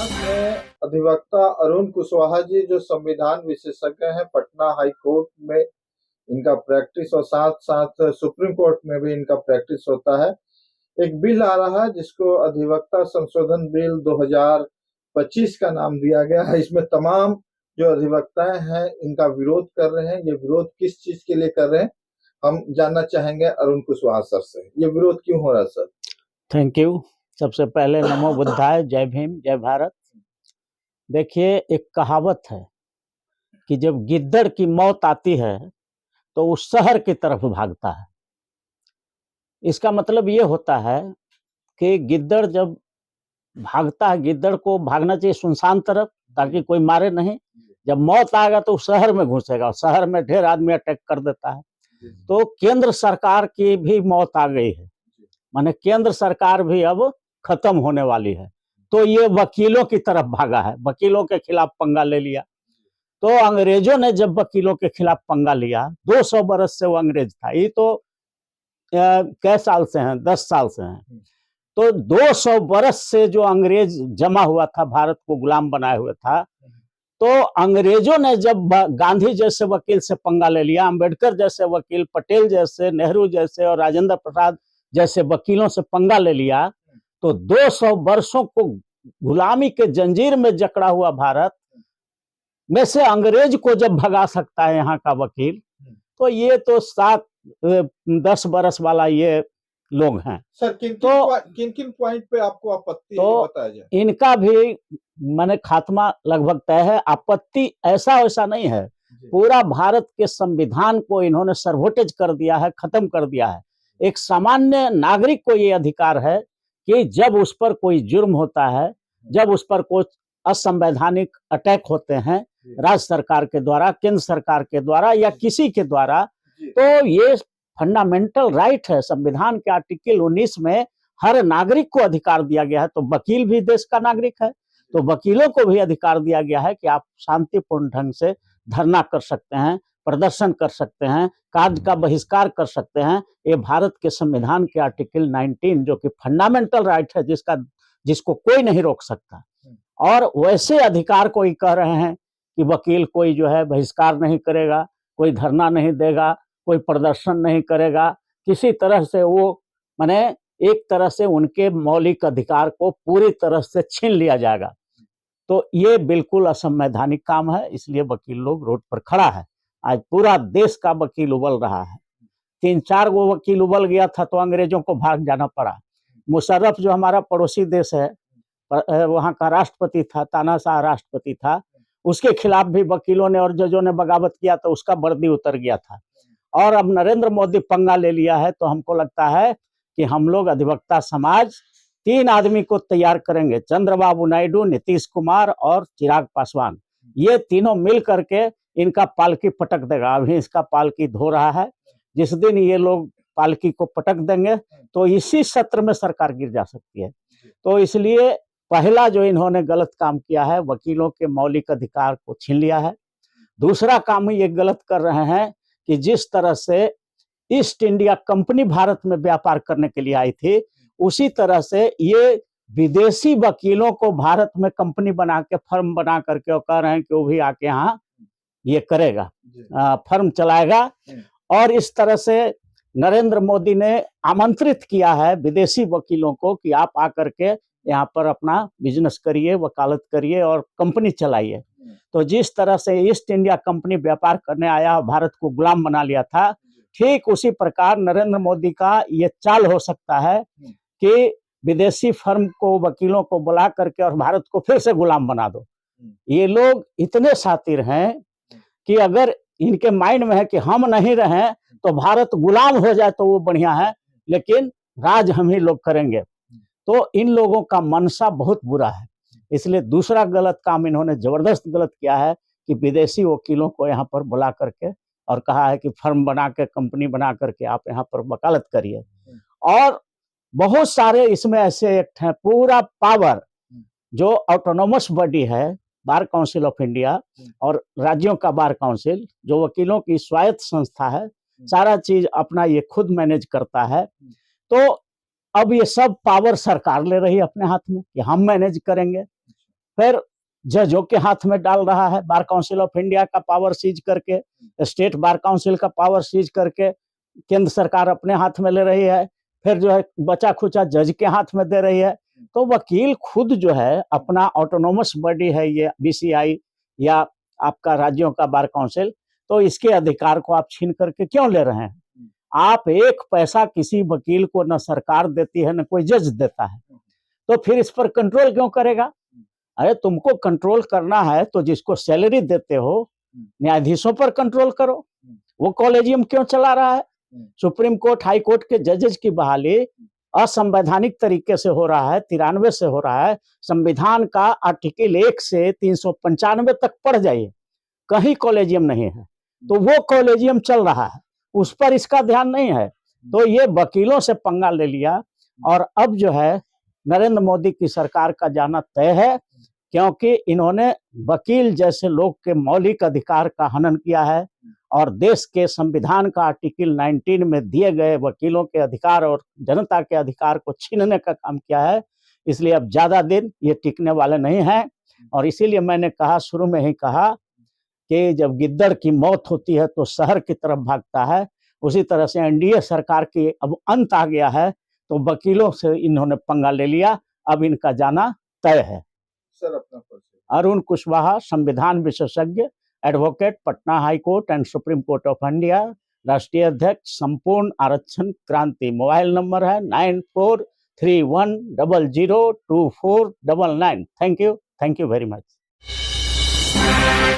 साथ में अधिवक्ता अरुण कुशवाहा जी जो संविधान विशेषज्ञ हैं, पटना हाई कोर्ट में इनका प्रैक्टिस और साथ साथ सुप्रीम कोर्ट में भी इनका प्रैक्टिस होता है। एक बिल आ रहा है जिसको अधिवक्ता संशोधन बिल 2025 का नाम दिया गया है। इसमें तमाम जो अधिवक्ताएं हैं इनका विरोध कर रहे हैं। ये विरोध किस चीज के लिए कर रहे हैं, हम जानना चाहेंगे अरुण कुशवाहा सर से। ये विरोध क्यों हो रहा है सर? Thank you. सबसे पहले नमो बुद्धाय, जय भीम, जय भारत। देखिए, एक कहावत है कि जब गिद्दड़ की मौत आती है तो उस शहर की तरफ भागता है। इसका मतलब ये होता है कि गिद्दड़ जब भागता है, गिद्दड़ को भागना चाहिए सुनसान तरफ ताकि कोई मारे नहीं। जब मौत आएगा तो शहर में घुसेगा, शहर में ढेर आदमी अटैक कर देता है। तो केंद्र सरकार की भी मौत आ गई है, माने केंद्र सरकार भी अब खत्म होने वाली है। तो ये वकीलों की तरफ भागा है, वकीलों के खिलाफ पंगा ले लिया। तो अंग्रेजों ने जब वकीलों के खिलाफ पंगा लिया, 200 बरस से वो अंग्रेज था। ये तो कै साल से हैं, 10 साल से हैं। तो 200 बरस से जो अंग्रेज जमा हुआ था, भारत को गुलाम बनाए हुए था, तो अंग्रेजों ने जब गांधी जैसे वकील से पंगा ले लिया, अंबेडकर जैसे वकील, पटेल जैसे, नेहरू जैसे और राजेंद्र प्रसाद जैसे वकीलों से पंगा ले लिया, तो 200 वर्षों को गुलामी के जंजीर में जकड़ा हुआ भारत में से अंग्रेज को जब भगा सकता है यहाँ का वकील, तो ये तो 7-10 बरस वाला ये लोग हैं। सर किन किन पॉइंट पे आपको आपत्ति है, बताया जाए। इनका भी माने खात्मा लगभग तय है। आपत्ति ऐसा वैसा नहीं है, पूरा भारत के संविधान को इन्होंने सर्वोटेज कर दिया है, खत्म कर दिया है। एक सामान्य नागरिक को ये अधिकार है कि जब उस पर कोई जुर्म होता है, जब उस पर कोई असंवैधानिक अटैक होते हैं राज्य सरकार के द्वारा, केंद्र सरकार के द्वारा या किसी के द्वारा, तो ये फंडामेंटल राइट है। संविधान के आर्टिकल 19 में हर नागरिक को अधिकार दिया गया है। तो वकील भी देश का नागरिक है, तो वकीलों को भी अधिकार दिया गया है कि आप शांतिपूर्ण ढंग से धरना कर सकते हैं, प्रदर्शन कर सकते हैं, कार्य का बहिष्कार कर सकते हैं। ये भारत के संविधान के आर्टिकल 19 जो कि फंडामेंटल राइट है, जिसको कोई नहीं रोक सकता। और वैसे अधिकार को ही कह रहे हैं कि वकील कोई जो है बहिष्कार नहीं करेगा, कोई धरना नहीं देगा, कोई प्रदर्शन नहीं करेगा, किसी तरह से वो माने एक तरह से उनके मौलिक अधिकार को पूरी तरह से छीन लिया जाएगा। तो ये बिल्कुल असंवैधानिक काम है, इसलिए वकील लोग रोड पर खड़ा है। आज पूरा देश का वकील उबल रहा है। 3-4 गो वकील उबल गया था तो अंग्रेजों को भाग जाना पड़ा। मुशर्रफ जो हमारा पड़ोसी देश है, वहाँ का राष्ट्रपति था, तानाशाह राष्ट्रपति था, उसके खिलाफ भी वकीलों ने और जजों ने बगावत किया तो उसका वर्दी उतर गया था। और अब नरेंद्र मोदी पंगा ले लिया है, तो हमको लगता है कि हम लोग अधिवक्ता समाज 3 आदमी को तैयार करेंगे, चंद्रबाबू नायडू, नीतीश कुमार और चिराग पासवान। ये तीनों मिल करके इनका पालकी पटक देगा। अभी इसका पालकी धो रहा है, जिस दिन ये लोग पालकी को पटक देंगे तो इसी सत्र में सरकार गिर जा सकती है। तो इसलिए पहला जो इन्होंने गलत काम किया है, वकीलों के मौलिक अधिकार को छीन लिया है। दूसरा काम ये गलत कर रहे हैं कि जिस तरह से ईस्ट इंडिया कंपनी भारत में व्यापार करने के लिए आई थी, उसी तरह से ये विदेशी वकीलों को भारत में कंपनी बना के, फर्म बना करके और कह रहे हैं कि वो भी आके यहाँ ये करेगा, फर्म चलाएगा। और इस तरह से नरेंद्र मोदी ने आमंत्रित किया है विदेशी वकीलों को कि आप आकर के यहाँ पर अपना बिजनेस करिए, वकालत करिए और कंपनी चलाइए। तो जिस तरह से ईस्ट इंडिया कंपनी व्यापार करने आया, भारत को गुलाम बना लिया था, ठीक उसी प्रकार नरेंद्र मोदी का ये चाल हो सकता है कि विदेशी फर्म को, वकीलों को बुला करके और भारत को फिर से गुलाम बना दो। ये लोग इतने शातिर हैं कि अगर इनके माइंड में है कि हम नहीं रहें तो भारत गुलाम हो जाए तो वो बढ़िया है, लेकिन राज हम ही लोग करेंगे। तो इन लोगों का मनसा बहुत बुरा है। इसलिए दूसरा गलत काम इन्होंने जबरदस्त गलत किया है कि विदेशी वकीलों को यहाँ पर बुला करके और कहा है कि फर्म बना के, कंपनी बना करके आप यहाँ पर वकालत करिए। और बहुत सारे इसमें ऐसे एक्ट हैं, पूरा पावर जो ऑटोनोमस बॉडी है, बार काउंसिल ऑफ इंडिया और राज्यों का बार काउंसिल, जो वकीलों की स्वायत्त संस्था है, सारा चीज अपना ये खुद मैनेज करता है। तो अब ये सब पावर सरकार ले रही है अपने हाथ में कि हम मैनेज करेंगे। फिर जजों के हाथ में डाल रहा है, बार काउंसिल ऑफ इंडिया का पावर सीज करके, स्टेट बार काउंसिल का पावर सीज करके केंद्र सरकार अपने हाथ में ले रही है, फिर जो है बचा खुचा जज के हाथ में दे रही है। तो वकील खुद जो है अपना ऑटोनोमस बॉडी है ये बीसीआई या आपका राज्यों का बार काउंसिल, तो इसके अधिकार को आप छीन करके क्यों ले रहे हैं? आप एक पैसा किसी वकील को न सरकार देती है न कोई जज देता है, तो फिर इस पर कंट्रोल क्यों करेगा? अरे तुमको कंट्रोल करना है तो जिसको सैलरी देते हो न्यायाधीशों पर कंट्रोल करो। वो कॉलेजियम क्यों चला रहा है? सुप्रीम कोर्ट हाई कोर्ट के जजेस की बहाली असंवैधानिक तरीके से हो रहा है, 93 से हो रहा है। संविधान का आर्टिकल 1 से 395 तक पढ़ जाइए, कहीं कॉलेजियम नहीं है, तो वो कॉलेजियम चल रहा है, उस पर इसका ध्यान नहीं है। तो ये वकीलों से पंगा ले लिया और अब जो है नरेंद्र मोदी की सरकार का जाना तय है, क्योंकि इन्होंने वकील जैसे लोग के मौलिक अधिकार का हनन किया है और देश के संविधान का आर्टिकल 19 में दिए गए वकीलों के अधिकार और जनता के अधिकार को छीनने का काम किया है। इसलिए अब ज्यादा दिन ये टिकने वाले नहीं हैं और इसीलिए मैंने कहा, शुरू में ही कहा कि जब गिद्दड़ की मौत होती है तो शहर की तरफ भागता है, उसी तरह से एनडीए सरकार की अब अंत आ गया है, तो वकीलों से इन्होंने पंगा ले लिया, अब इनका जाना तय है। सर अपना अरुण कुशवाहा, संविधान विशेषज्ञ, advocate, Patna high court and supreme court of India, राष्ट्रीय अध्यक्ष, संपूर्ण आरक्षण क्रांति। मोबाइल नंबर है 9431002499। Thank you very much.